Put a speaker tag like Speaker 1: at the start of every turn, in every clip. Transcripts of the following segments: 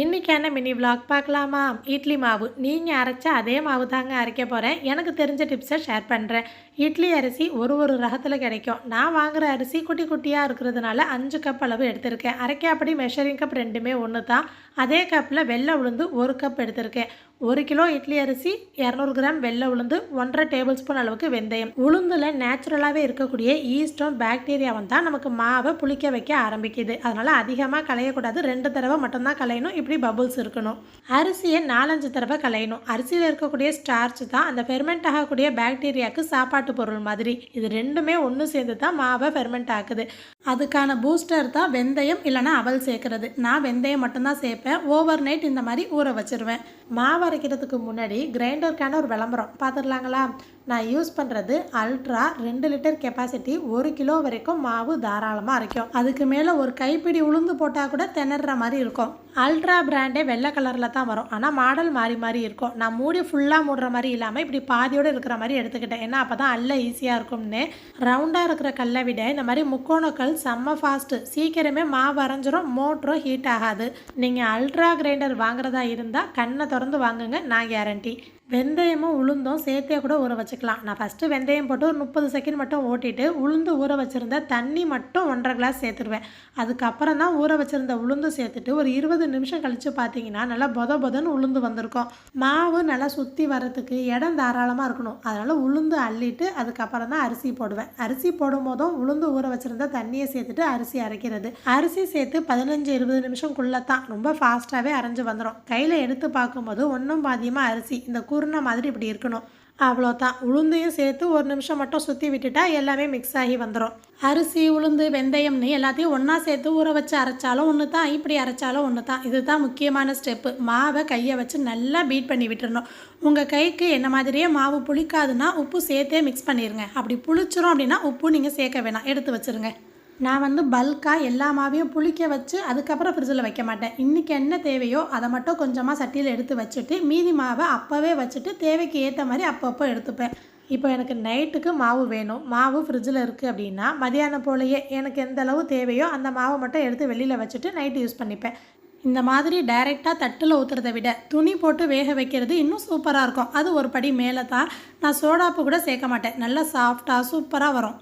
Speaker 1: இன்றைக்கான mini vlog பார்க்கலாமா? இட்லி மாவு நீங்கள் அரைச்சா அதே மாவு தாங்க அரைக்க போகிறேன். எனக்கு தெரிஞ்ச டிப்ஸை ஷேர் பண்ணுறேன். இட்லி அரிசி ஒரு ரகத்தில் கிடைக்கும். நான் வாங்குகிற அரிசி குட்டி குட்டியாக இருக்கிறதுனால 5 கப் அளவு எடுத்திருக்கேன். அரைக்காப்படி மெஷரிங் கப் ரெண்டுமே ஒன்று தான். அதே கப்பில் வெள்ளை உளுந்து 1 கப் எடுத்திருக்கேன். 1 கிலோ இட்லி அரிசி 200 கிராம் வெள்ளை உளுந்து 1.5 டேபிள் ஸ்பூன் அளவுக்கு வெந்தயம். உளுந்தில் நேச்சுரலாகவே இருக்கக்கூடிய ஈஸ்டும் பாக்டீரியாவும் தான் நமக்கு மாவை புளிக்க வைக்க ஆரம்பிக்குது. அதனால் அதிகமாக களையக்கூடாது. 2 தடவை மட்டும்தான் களையணும். இப்படி பபுள்ஸ் இருக்கணும். அரிசியை 4-5 தடவை களையணும். அரிசியில் இருக்கக்கூடிய ஸ்டார்ச் தான் அந்த ஃபெர்மெண்ட் ஆகக்கூடிய பாக்டீரியாவுக்கு சாப்பாட்டு பொருள் மாதிரி. இது ரெண்டுமே ஒன்று சேர்ந்து தான் மாவை ஃபெர்மெண்ட் ஆக்குது. அதுக்கான பூஸ்டர் தான் வெந்தயம் இல்லைனா அவல் சேர்க்கறது. நான் வெந்தயம் மட்டும்தான் சேர்ப்பேன். ஓவர் நைட் இந்த மாதிரி ஊற வச்சிருவேன். மாவு அரைக்கிறதுக்கு முன்னாடி கிரைண்டருக்கான ஒரு விளம்பரம் பார்த்துடலாங்களா? நான் யூஸ் பண்ணுறது அல்ட்ரா 2 லிட்டர் கெப்பாசிட்டி. 1 கிலோ வரைக்கும் மாவு தாராளமாக அரைக்கும். அதுக்கு மேலே ஒரு கைப்பிடி உளுந்து போட்டால் கூட திணற மாதிரி இருக்கும். அல்ட்ரா பிராண்டே வெள்ளை கலரில் தான் வரும். ஆனால் மாடல் மாறி மாறி இருக்கும். நான் மூடி ஃபுல்லாக மூடுற மாதிரி இல்லாமல் இப்படி பாதியோடு இருக்கிற மாதிரி எடுத்துக்கிட்டேன். ஏன்னா அப்போ தான் அல்ல ஈஸியாக இருக்கும்னு. ரவுண்டாக இருக்கிற கல்லை விட இந்த மாதிரி முக்கோண கல் செம்ம ஃபாஸ்ட்டு. சீக்கிரமே மாவு அரைஞ்சிரும். மோட்டரும் ஹீட் ஆகாது. நீங்கள் அல்ட்ரா கிரைண்டர் வாங்குறதா இருந்தால் கண்ணை திறந்து வாங்குங்க, நான் கேரண்டி. வெந்தயமும் உளுந்தும் சேர்த்தே கூட ஊற வச்சுக்கலாம். நான் ஃபஸ்ட்டு வெந்தயம் போட்டு ஒரு 30 செகண்ட் மட்டும் ஓட்டிட்டு உளுந்து ஊற வச்சுருந்த தண்ணி மட்டும் 1.5 கிளாஸ் சேர்த்துருவேன். அதுக்கப்புறம் தான் ஊற வச்சுருந்த உளுந்து சேர்த்துட்டு ஒரு 20 நிமிஷம் கழித்து பார்த்தீங்கன்னா நல்லா பொதன்னு உளுந்து வந்திருக்கும். மாவு நல்லா சுற்றி வரத்துக்கு இடம் தாராளமாக இருக்கணும். அதனால் உளுந்து அள்ளிட்டு அதுக்கப்புறம் தான் அரிசி போடுவேன். அரிசி போடும் போதும் உளுந்து ஊற வச்சுருந்த தண்ணியை சேர்த்துட்டு அரிசி அரைக்கிறது. அரிசி சேர்த்து 15-20 நிமிஷம்குள்ளே தான் ரொம்ப ஃபாஸ்ட்டாகவே அரைஞ்சி வந்துடும். கையில் எடுத்து பார்க்கும்போது ஒன்றும் பாதியமாக அரிசி இந்த குருணை மாதிரி இப்படி இருக்கணும். அவ்வளோதான். உளுந்தையும் சேர்த்து 1 நிமிஷம் மட்டும் சுற்றி விட்டுட்டா எல்லாமே மிக்ஸ் ஆகி வந்துடும். அரிசி உளுந்து வெந்தயம்னு எல்லாத்தையும் ஒன்றா சேர்த்து ஊற வச்சு அரைச்சாலும் ஒன்று தான், இப்படி அரைச்சாலும் ஒன்று தான். இதுதான் முக்கியமான ஸ்டெப்பு. மாவை கையை வச்சு நல்லா பீட் பண்ணி விட்டுறணும். உங்கள் கைக்கு என்ன மாதிரியே மாவு புளிக்காதுன்னா உப்பு சேர்த்தே மிக்ஸ் பண்ணிடுங்க. அப்படி புளிச்சிரும் அப்படின்னா உப்பு நீங்கள் சேர்க்க வேணாம், எடுத்து வச்சுருங்க. நான் பல்காக எல்லா மாவையும் புளிக்க வச்சு அதுக்கப்புறம் ஃப்ரிட்ஜில் வைக்க மாட்டேன். இன்றைக்கி என்ன தேவையோ அதை மட்டும் கொஞ்சமாக சட்டியில் எடுத்து வச்சுட்டு மீதி மாவை அப்போவே வச்சுட்டு தேவைக்கு ஏற்ற மாதிரி அப்பப்போ எடுத்துப்பேன். இப்போ எனக்கு நைட்டுக்கு மாவு வேணும், மாவு ஃப்ரிட்ஜில் இருக்குது அப்படின்னா மதியானம் போலையே எனக்கு எந்த அளவு தேவையோ அந்த மாவை மட்டும் எடுத்து வெளியில் வச்சுட்டு நைட்டு யூஸ் பண்ணிப்பேன். இந்த மாதிரி டைரெக்டாக தட்டில் ஊற்றுறதை விட துணி போட்டு வேக வைக்கிறது இன்னும் சூப்பராக இருக்கும். அது ஒரு படி மேலே தான். நான் சோடாப்பு கூட சேர்க்க மாட்டேன். நல்லா சாஃப்டாக சூப்பராக வரும்.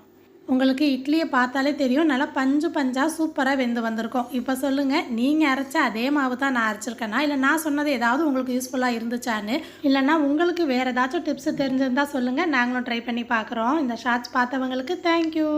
Speaker 1: உங்களுக்கு இட்லியை பார்த்தாலே தெரியும், நல்லா பஞ்சாக சூப்பராக வெந்து வந்திருக்கும். இப்போ சொல்லுங்கள், நீங்கள் அரைச்ச அதே மாவு தான் நான் அரைச்சிருக்கேன்னா, இல்லை நான் சொன்னது ஏதாவது உங்களுக்கு யூஸ்ஃபுல்லாக இருந்துச்சான்னு, இல்லைனா உங்களுக்கு வேறு ஏதாச்சும் டிப்ஸ் தெரிஞ்சிருந்தால் சொல்லுங்கள், நாங்களும் ட்ரை பண்ணி பார்க்குறோம். இந்த ஷார்ட்ஸ் பார்த்தவங்களுக்கு தேங்க்யூ.